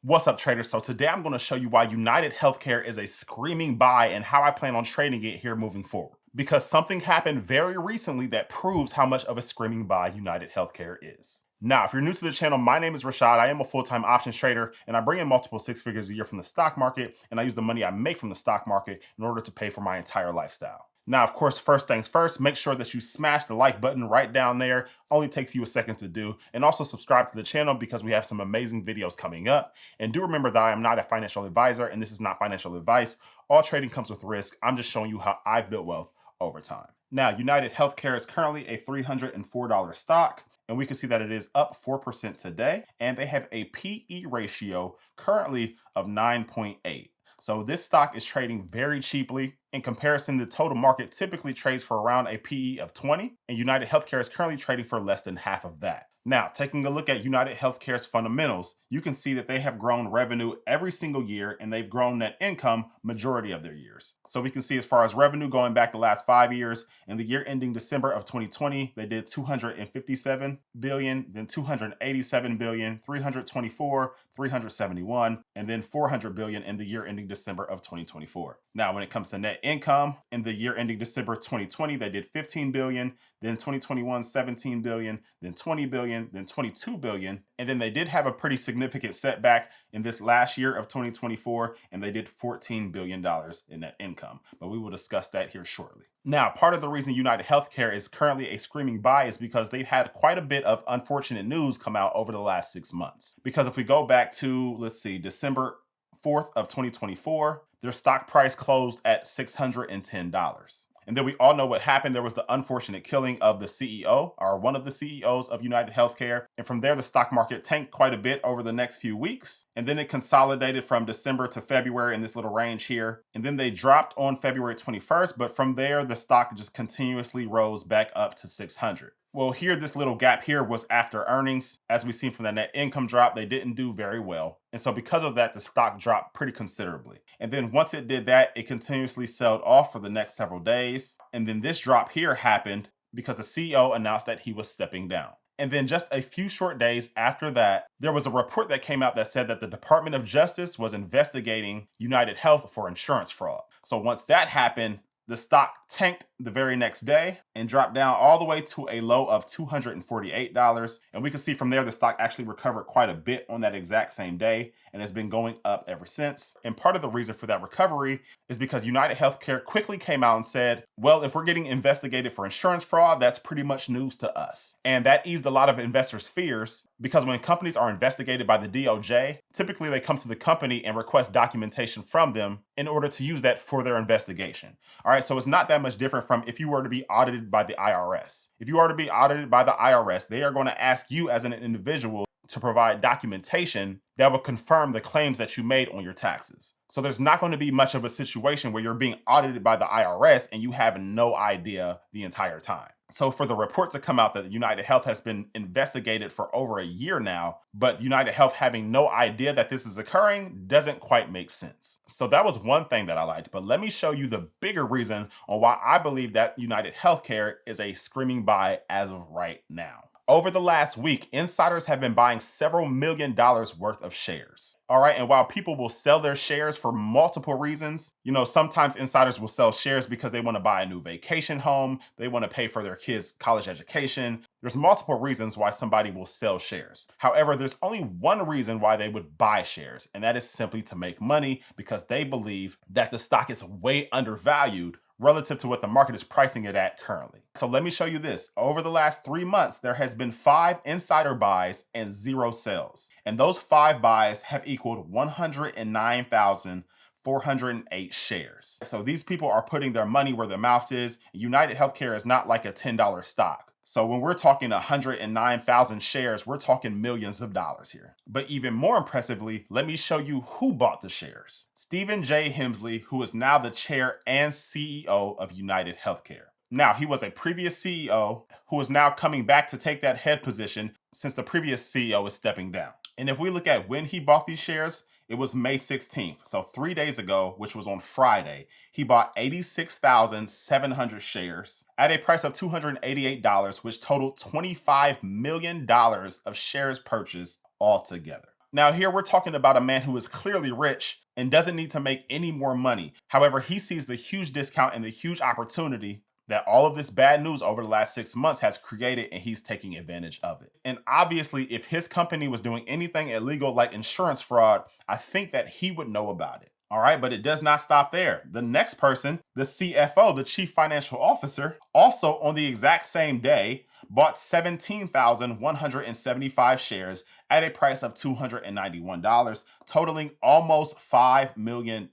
What's up, traders? So today I'm going to show you why United Healthcare is a screaming buy and how I plan on trading it here moving forward. Because something happened very recently that proves how much of a screaming buy United Healthcare is. Now, if you're new to the channel, my name is Rashad. I am a full-time options trader and I bring in multiple six figures a year from the stock market, and I use the money I make from the stock market in order to pay for my entire lifestyle. Now, of course, first things first, make sure that you smash the like button right down there. Only takes you a second to do. And also subscribe to the channel because we have some amazing videos coming up. And do remember that I am not a financial advisor and this is not financial advice. All trading comes with risk. I'm just showing you how I've built wealth over time. Now, United Healthcare is currently a $304 stock. And we can see that it is up 4% today. And they have a PE ratio currently of 9.8. So this stock is trading very cheaply. In comparison, the total market typically trades for around a PE of 20, and United Healthcare is currently trading for less than half of that. Now, taking a look at United Healthcare's fundamentals, you can see that they have grown revenue every single year, and they've grown net income majority of their years. So we can see as far as revenue going back the last 5 years, in the year ending December of 2020, they did 257 billion, then 287 billion, 324, 371, and then 400 billion in the year ending December of 2024. Now, when it comes to net income, in the year ending December 2020, they did 15 billion, then 2021, 17 billion, then 20 billion, then 22 billion. And then they did have a pretty significant setback in this last year of 2024, and they did $14 billion in net income. But we will discuss that here shortly. Now, part of the reason United Healthcare is currently a screaming buy is because they've had quite a bit of unfortunate news come out over the last 6 months. Because if we go back to, December 4th of 2024, their stock price closed at $610. And then we all know what happened. There was the unfortunate killing of the CEO, or one of the CEOs of United Healthcare. And from there, the stock market tanked quite a bit over the next few weeks. And then it consolidated from December to February in this little range here. And then they dropped on February 21st. But from there, the stock just continuously rose back up to 600. Well, here, this little gap here was after earnings. As we've seen from the net income drop, they didn't do very well. And so because of that, the stock dropped pretty considerably. And then once it did that, it continuously sold off for the next several days. And then this drop here happened because the CEO announced that he was stepping down. And then just a few short days after that, there was a report that came out that said that the Department of Justice was investigating UnitedHealth for insurance fraud. So once that happened, the stock tanked the very next day and dropped down all the way to a low of $248. And we can see from there, the stock actually recovered quite a bit on that exact same day and has been going up ever since. And part of the reason for that recovery is because United Healthcare quickly came out and said, well, if we're getting investigated for insurance fraud, that's pretty much news to us. And that eased a lot of investors' fears because when companies are investigated by the DOJ, typically they come to the company and request documentation from them in order to use that for their investigation. All right, so it's not that much different from if you were to be audited by the IRS. If you are to be audited by the IRS, they are going to ask you as an individual to provide documentation that will confirm the claims that you made on your taxes. So there's not going to be much of a situation where you're being audited by the IRS and you have no idea the entire time. So for the report to come out that UnitedHealth has been investigated for over a year now, but UnitedHealth having no idea that this is occurring doesn't quite make sense. So that was one thing that I liked, but let me show you the bigger reason on why I believe that United Healthcare is a screaming buy as of right now. Over the last week, insiders have been buying several $1 million worth of shares. All right. And while people will sell their shares for multiple reasons, sometimes insiders will sell shares because they want to buy a new vacation home. They want to pay for their kids' college education. There's multiple reasons why somebody will sell shares. However, there's only one reason why they would buy shares, and that is simply to make money because they believe that the stock is way undervalued relative to what the market is pricing it at currently. So let me show you this. Over the last 3 months, there has been 5 insider buys and 0 sales. And those 5 buys have equaled 109,408 shares. So these people are putting their money where their mouth is. United Healthcare is not like a $10 stock. So when we're talking 109,000 shares, we're talking millions of dollars here. But even more impressively, let me show you who bought the shares. Stephen J. Hemsley, who is now the chair and CEO of United Healthcare. Now, he was a previous CEO who is now coming back to take that head position since the previous CEO is stepping down. And if we look at when he bought these shares, it was May 16th. So 3 days ago, which was on Friday, he bought 86,700 shares at a price of $288, which totaled $25 million of shares purchased altogether. Now, here we're talking about a man who is clearly rich and doesn't need to make any more money. However, he sees the huge discount and the huge opportunity that all of this bad news over the last 6 months has created, and he's taking advantage of it. And obviously, if his company was doing anything illegal like insurance fraud, I think that he would know about it. All right, but it does not stop there. The next person, the CFO, the chief financial officer, also on the exact same day, bought 17,175 shares at a price of $291, totaling almost $5 million.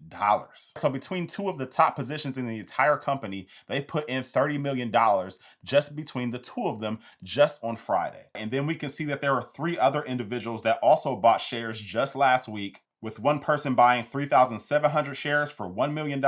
So between two of the top positions in the entire company, they put in $30 million just between the two of them just on Friday. And then we can see that there are three other individuals that also bought shares just last week, with one person buying 3,700 shares for $1 million,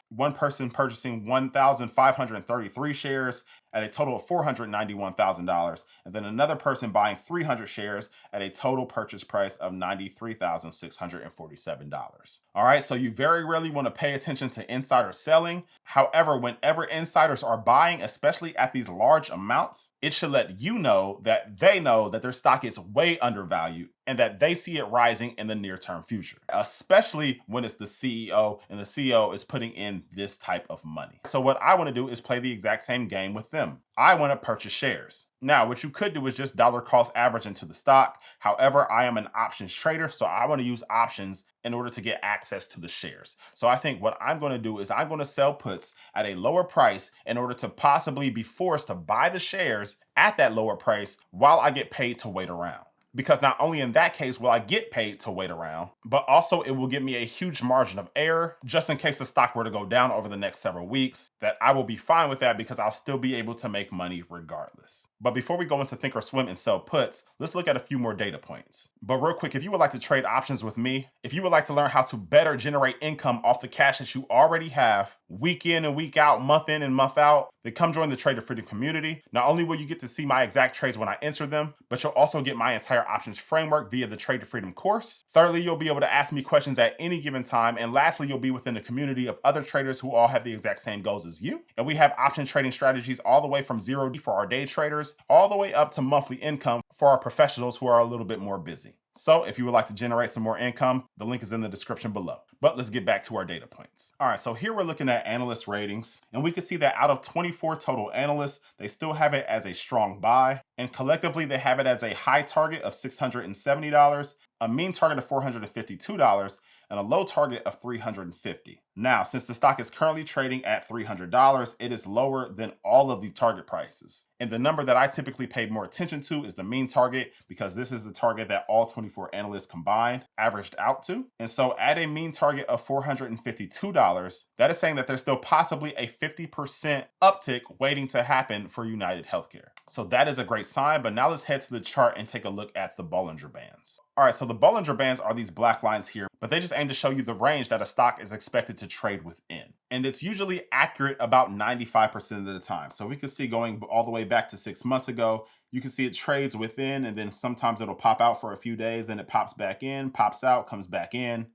one person purchasing 1,533 shares at a total of $491,000, and then another person buying 300 shares at a total purchase price of $93,647. All right, so you very rarely want to pay attention to insider selling. However, whenever insiders are buying, especially at these large amounts, it should let you know that they know that their stock is way undervalued and that they see it rising in the near-term future, especially when it's the CEO and the CEO is putting in this type of money. So what I want to do is play the exact same game with them. I want to purchase shares. Now, what you could do is just dollar cost average into the stock. However, I am an options trader, so I want to use options in order to get access to the shares. So I think what I'm going to do is I'm going to sell puts at a lower price in order to possibly be forced to buy the shares at that lower price while I get paid to wait around. Because not only in that case will I get paid to wait around, but also it will give me a huge margin of error just in case the stock were to go down over the next several weeks, that I will be fine with that because I'll still be able to make money regardless. But before we go into think or swim and sell puts, let's look at a few more data points. But real quick, if you would like to trade options with me, if you would like to learn how to better generate income off the cash that you already have, week in and week out, month in and month out, then come join the Trader Freedom community. Not only will you get to see my exact trades when I enter them, but you'll also get my entire options framework via the Trader Freedom course. Thirdly, you'll be able to ask me questions at any given time. And lastly, you'll be within a community of other traders who all have the exact same goals as you. And we have option trading strategies all the way from 0D for our day traders, all the way up to monthly income for our professionals who are a little bit more busy. So if you would like to generate some more income, the link is in the description below. But let's get back to our data points. All right, so here we're looking at analyst ratings, and we can see that out of 24 total analysts, they still have it as a strong buy, and collectively they have it as a high target of $670, a mean target of $452, and a low target of $350. Now, since the stock is currently trading at $300, it is lower than all of the target prices. And the number that I typically pay more attention to is the mean target, because this is the target that all 24 analysts combined averaged out to. And so at a mean target of $452, that is saying that there's still possibly a 50% uptick waiting to happen for UnitedHealth. So that is a great sign, but now let's head to the chart and take a look at the Bollinger Bands. All right, so the Bollinger Bands are these black lines here, but they just aim to show you the range that a stock is expected to trade within. And it's usually accurate about 95% of the time. So we can see going all the way back to 6 months ago, you can see it trades within, and then sometimes it'll pop out for a few days, then it pops back in, pops out, comes back in,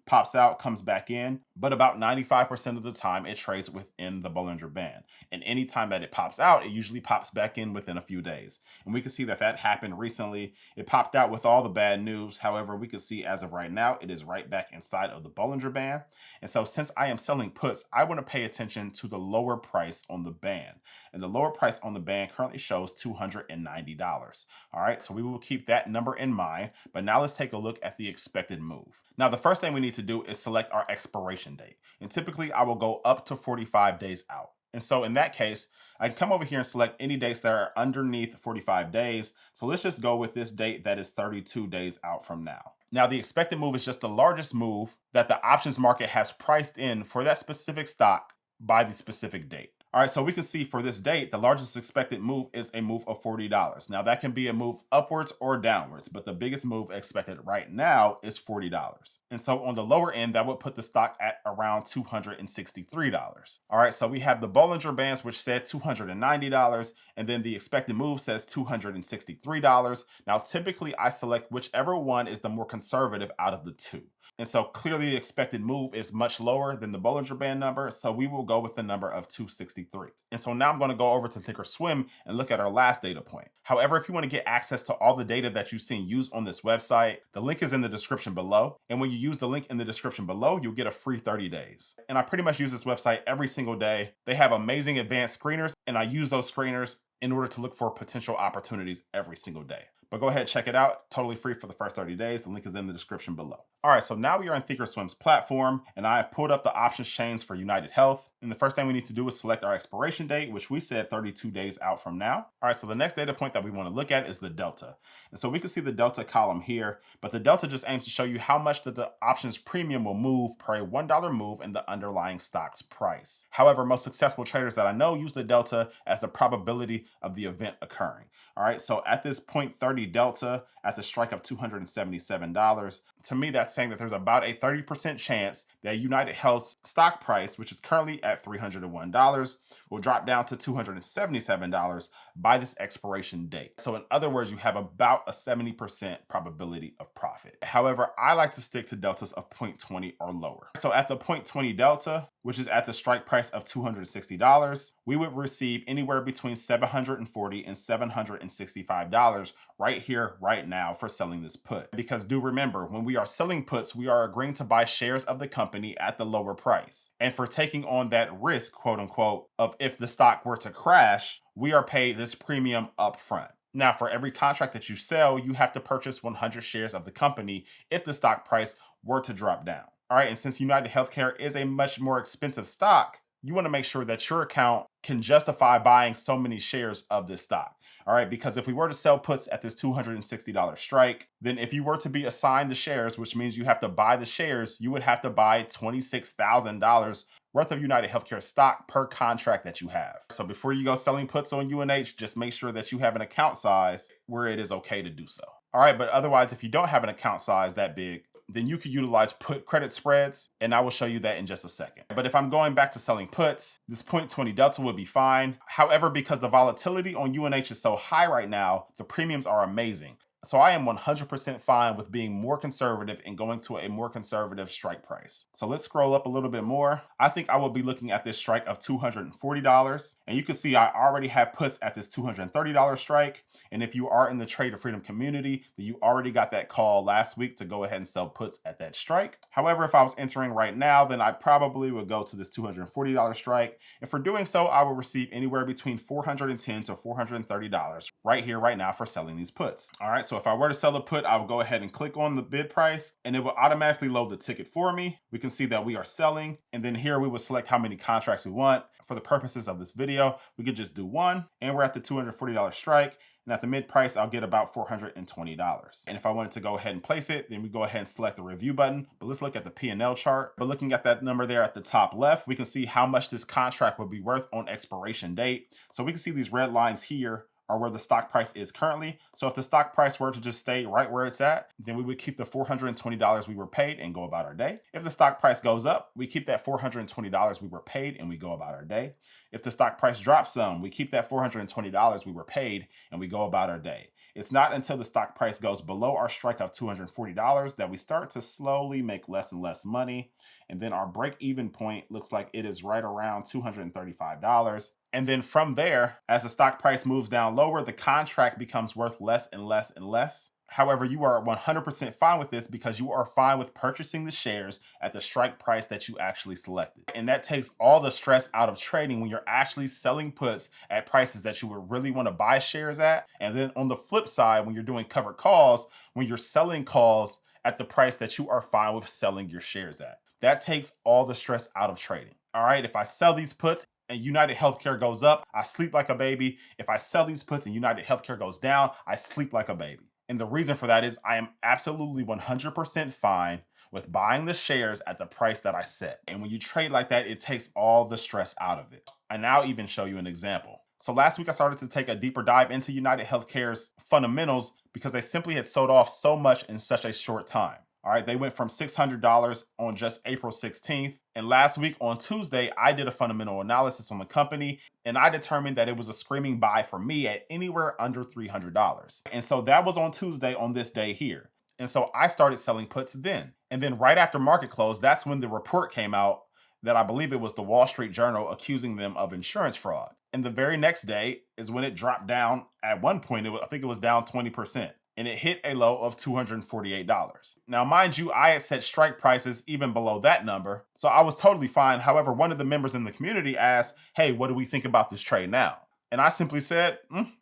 pops out, comes back in, but about 95% of the time it trades within the Bollinger Band. And anytime that it pops out, it usually pops back in within a few days. And we can see that that happened recently. It popped out with all the bad news. However, we can see as of right now, it is right back inside of the Bollinger Band. And so since I am selling puts, I want to pay attention to the lower price on the band. And the lower price on the band currently shows $290. All right, so we will keep that number in mind. But now let's take a look at the expected move. Now, the first thing we need to do is select our expiration date. And typically I will go up to 45 days out. And so in that case, I can come over here and select any dates that are underneath 45 days. So let's just go with this date that is 32 days out from now. Now, the expected move is just the largest move that the options market has priced in for that specific stock by the specific date. All right, so we can see for this date, the largest expected move is a move of $40. Now, that can be a move upwards or downwards, but the biggest move expected right now is $40. And so on the lower end, that would put the stock at around $263. All right, so we have the Bollinger Bands, which said $290, and then the expected move says $263. Now, typically, I select whichever one is the more conservative out of the two. And so clearly the expected move is much lower than the Bollinger Band number. So we will go with the number of 263. And so now I'm going to go over to Thinkorswim and look at our last data point. However, if you want to get access to all the data that you've seen used on this website, the link is in the description below. And when you use the link in the description below, you'll get a free 30 days. And I pretty much use this website every single day. They have amazing advanced screeners, and I use those screeners in order to look for potential opportunities every single day. But go ahead, check it out. Totally free for the first 30 days. The link is in the description below. All right, so now we are on Thinkorswim's platform, and I have pulled up the options chains for UnitedHealth. And the first thing we need to do is select our expiration date, which we said 32 days out from now. All right, so the next data point that we want to look at is the delta. And so we can see the delta column here, but the delta just aims to show you how much that the options premium will move per a $1 move in the underlying stock's price. However, most successful traders that I know use the delta as the probability of the event occurring. All right, so at this 0.30 delta at the strike of $277, to me, that's saying that there's about a 30% chance that UnitedHealth's stock price, which is currently at $301, will drop down to $277 by this expiration date. So in other words, you have about a 70% probability of profit. However, I like to stick to deltas of 0.20 or lower. So at the 0.20 delta, which is at the strike price of $260, we would receive anywhere between $740 and $765 right here, right now for selling this put. Because do remember, when we are selling puts, we are agreeing to buy shares of the company at the lower price. And for taking on that risk, quote unquote, of if the stock were to crash, we are paid this premium up front. Now, for every contract that you sell, you have to purchase 100 shares of the company if the stock price were to drop down. All right, and since UnitedHealthcare is a much more expensive stock, you want to make sure that your account can justify buying so many shares of this stock. All right, because if we were to sell puts at this $260 strike, then if you were to be assigned the shares, which means you have to buy the shares, you would have to buy $26,000 worth of UnitedHealthcare stock per contract that you have. So before you go selling puts on UNH, just make sure that you have an account size where it is okay to do so. All right, but otherwise, if you don't have an account size that big, then you could utilize put credit spreads, and I will show you that in just a second. But if I'm going back to selling puts, this 0.20 delta would be fine. However, because the volatility on UNH is so high right now, the premiums are amazing. So I am 100% fine with being more conservative and going to a more conservative strike price. So let's scroll up a little bit more. I think I will be looking at this strike of $240. And you can see I already have puts at this $230 strike. And if you are in the Trade of Freedom community, then you already got that call last week to go ahead and sell puts at that strike. However, if I was entering right now, then I probably would go to this $240 strike. And for doing so, I will receive anywhere between $410 to $430 right here, right now for selling these puts. All right. So if I were to sell a put, I will go ahead and click on the bid price and it will automatically load the ticket for me. We can see that we are selling. And then here we will select how many contracts we want. For the purposes of this video, we could just do one, and we're at the $240 strike. And at the mid price, I'll get about $420. And if I wanted to go ahead and place it, then we go ahead and select the review button. But let's look at the P&L chart. But looking at that number there at the top left, we can see how much this contract would be worth on expiration date. So we can see these red lines here are where the stock price is currently. So if the stock price were to just stay right where it's at, then we would keep the $420 we were paid and go about our day. If the stock price goes up, we keep that $420 we were paid and we go about our day. If the stock price drops some, we keep that $420 we were paid and we go about our day. It's not until the stock price goes below our strike of $240 that we start to slowly make less and less money. And then our break-even point looks like it is right around $235. And then from there, as the stock price moves down lower, the contract becomes worth less and less and less. However, you are 100% fine with this because you are fine with purchasing the shares at the strike price that you actually selected. And that takes all the stress out of trading when you're actually selling puts at prices that you would really want to buy shares at. And then on the flip side, when you're doing covered calls, when you're selling calls at the price that you are fine with selling your shares at. That takes all the stress out of trading. All right, if I sell these puts and UnitedHealthcare goes up, I sleep like a baby. If I sell these puts and UnitedHealthcare goes down, I sleep like a baby. And the reason for that is I am absolutely 100% fine with buying the shares at the price that I set. And when you trade like that, it takes all the stress out of it. And I'll even show you an example. So last week I started to take a deeper dive into UnitedHealthcare's fundamentals because they simply had sold off so much in such a short time. All right, they went from $600 on just April 16th. And last week on Tuesday, I did a fundamental analysis on the company and I determined that it was a screaming buy for me at anywhere under $300. And so that was on Tuesday on this day here. And so I started selling puts then. And then right after market close, that's when the report came out that I believe it was the Wall Street Journal accusing them of insurance fraud. And the very next day is when it dropped down. At one point, I think it was down 20%. And it hit a low of $248. Now, mind you, I had set strike prices even below that number, so I was totally fine. However, one of the members in the community asked, hey, what do we think about this trade now? And I simply said,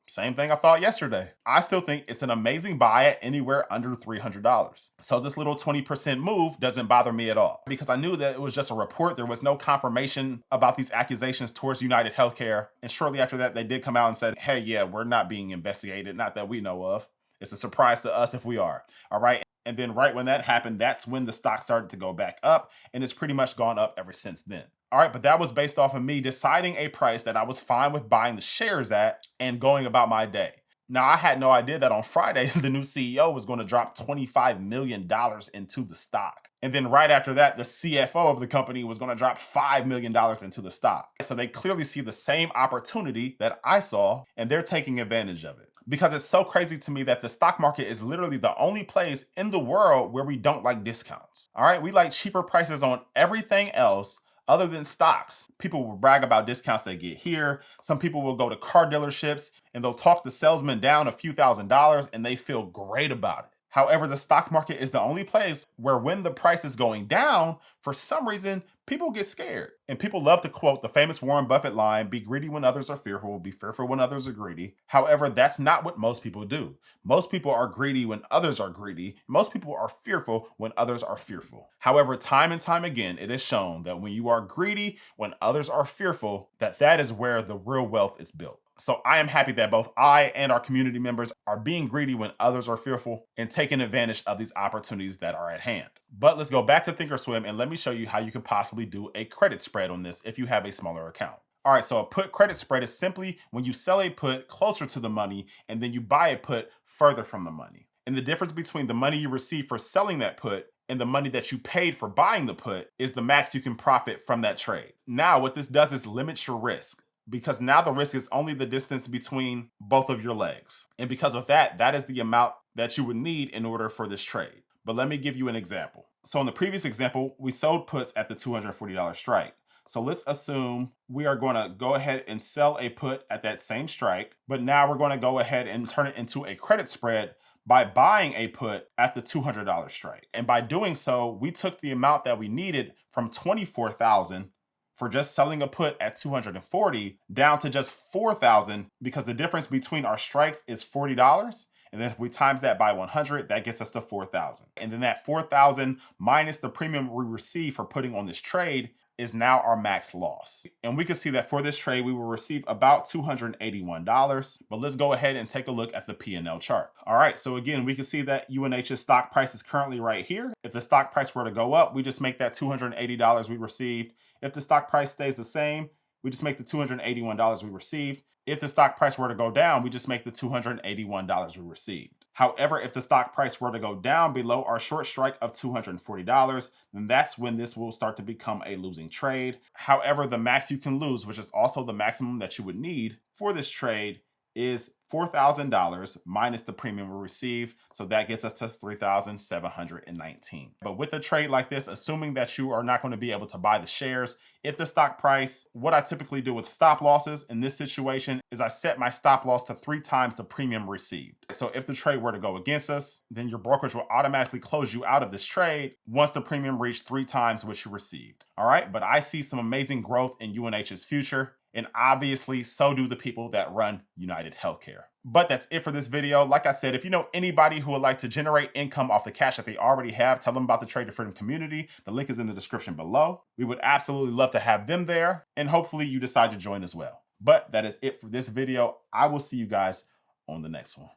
same thing I thought yesterday. I still think it's an amazing buy at anywhere under $300. So this little 20% move doesn't bother me at all because I knew that it was just a report. There was no confirmation about these accusations towards UnitedHealthcare. And shortly after that, they did come out and said, hey, yeah, we're not being investigated. Not that we know of. It's a surprise to us if we are. All right. And then right when that happened, that's when the stock started to go back up, and it's pretty much gone up ever since then. All right, but that was based off of me deciding a price that I was fine with buying the shares at and going about my day. Now, I had no idea that on Friday, the new CEO was going to drop $25 million into the stock. And then right after that, the CFO of the company was going to drop $5 million into the stock. So they clearly see the same opportunity that I saw, and they're taking advantage of it. Because it's so crazy to me that the stock market is literally the only place in the world where we don't like discounts. All right, we like cheaper prices on everything else other than stocks. People will brag about discounts they get here. Some people will go to car dealerships and they'll talk the salesman down a few $1,000s and they feel great about it. However, the stock market is the only place where when the price is going down, for some reason, people get scared. And people love to quote the famous Warren Buffett line, be greedy when others are fearful, be fearful when others are greedy. However, that's not what most people do. Most people are greedy when others are greedy. Most people are fearful when others are fearful. However, time and time again, it is shown that when you are greedy, when others are fearful, that is where the real wealth is built. So I am happy that both I and our community members are being greedy when others are fearful and taking advantage of these opportunities that are at hand. But let's go back to Thinkorswim and let me show you how you can possibly do a credit spread on this if you have a smaller account. All right, so a put credit spread is simply when you sell a put closer to the money and then you buy a put further from the money. And the difference between the money you receive for selling that put and the money that you paid for buying the put is the max you can profit from that trade. Now, what this does is limit your risk, because now the risk is only the distance between both of your legs. And because of that, that is the amount that you would need in order for this trade. But let me give you an example. So in the previous example, we sold puts at the $240 strike. So let's assume we are going to go ahead and sell a put at that same strike, but now we're going to go ahead and turn it into a credit spread by buying a put at the $200 strike. And by doing so, we took the amount that we needed from $24,000 for just selling a put at 240 down to just 4,000, because the difference between our strikes is $40. And then if we times that by 100, that gets us to 4,000. And then that 4,000 minus the premium we receive for putting on this trade is now our max loss. And we can see that for this trade, we will receive about $281. But let's go ahead and take a look at the P&L chart. All right, so again, we can see that UNH's stock price is currently right here. If the stock price were to go up, we just make that $280 we received. If the stock price stays the same, we just make the $281 we received. If the stock price were to go down, we just make the $281 we received. However, if the stock price were to go down below our short strike of $240, then that's when this will start to become a losing trade. However, the max you can lose, which is also the maximum that you would need for this trade, is $4,000 minus the premium we receive. So that gets us to $3,719. But with a trade like this, assuming that you are not going to be able to buy the shares, if the stock price, what I typically do with stop losses in this situation is I set my stop loss to 3 times the premium received. So if the trade were to go against us, then your brokerage will automatically close you out of this trade once the premium reached 3 times what you received. All right, but I see some amazing growth in UNH's future. And obviously, so do the people that run UnitedHealthcare. But that's it for this video. Like I said, if you know anybody who would like to generate income off the cash that they already have, tell them about the Trade to Freedom community. The link is in the description below. We would absolutely love to have them there. And hopefully you decide to join as well. But that is it for this video. I will see you guys on the next one.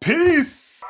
Peace.